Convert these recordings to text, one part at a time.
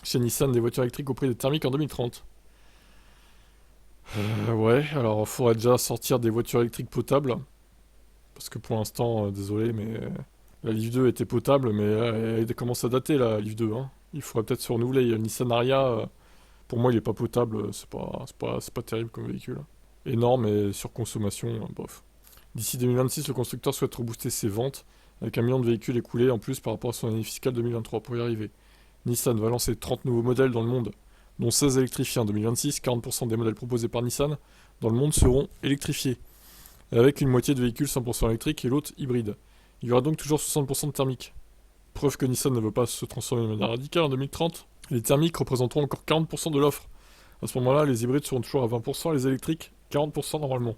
Chez Nissan, des voitures électriques au prix des thermiques en 2030. Ouais, alors il faudrait déjà sortir des voitures électriques potables. Parce que pour l'instant, désolé, mais la Leaf 2 était potable, mais elle commence à dater la Leaf 2. Hein. Il faudrait peut-être se renouveler. Le Nissan Ariya, pour moi, il est pas potable. C'est pas terrible comme véhicule. Énorme et surconsommation, bof. D'ici 2026, le constructeur souhaite rebooster ses ventes avec 1 million de véhicules écoulés en plus par rapport à son année fiscale 2023. Pour y arriver, Nissan va lancer 30 nouveaux modèles dans le monde, dont 16 électrifiés en 2026. 40% des modèles proposés par Nissan dans le monde seront électrifiés, avec une moitié de véhicules 100% électriques et l'autre hybride. Il y aura donc toujours 60% de thermiques. Preuve que Nissan ne veut pas se transformer de manière radicale en 2030. Les thermiques représenteront encore 40% de l'offre. À ce moment-là, les hybrides seront toujours à 20%, les électriques 40% normalement.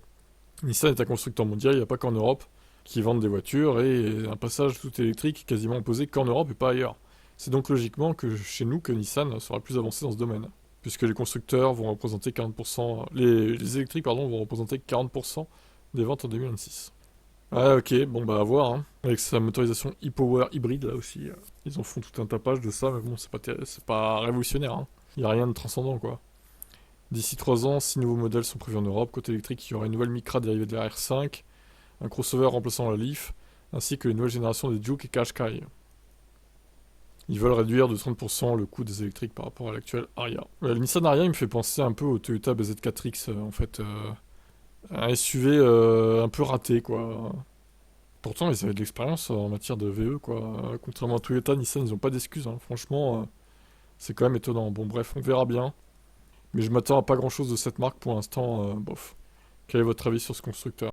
Nissan est un constructeur mondial, il n'y a pas qu'en Europe qui vendent des voitures et un passage tout électrique quasiment imposé qu'en Europe et pas ailleurs. C'est donc logiquement que chez nous que Nissan sera plus avancé dans ce domaine, puisque les constructeurs vont représenter 40%, les électriques pardon vont représenter 40% des ventes en 2026. Ah ok, bon bah à voir, hein. Avec sa motorisation e-power hybride là aussi, ils en font tout un tapage de ça, mais bon c'est pas révolutionnaire, hein. Il n'y a rien de transcendant quoi. D'ici 3 ans, 6 nouveaux modèles sont prévus en Europe. Côté électrique, il y aura une nouvelle Micra dérivée de la R5, un crossover remplaçant la Leaf, ainsi que les nouvelles générations des Juke et Qashqai. Ils veulent réduire de 30% le coût des électriques par rapport à l'actuel Ariya. Le Nissan Ariya, il me fait penser un peu au Toyota BZ4X, en fait. Un SUV un peu raté, quoi. Pourtant, ils avaient de l'expérience en matière de VE, quoi. Contrairement à Toyota, Nissan, ils n'ont pas d'excuses, hein. Franchement, c'est quand même étonnant. Bon, bref, on verra bien. Mais je m'attends à pas grand chose de cette marque pour l'instant, bof. Quel est votre avis sur ce constructeur?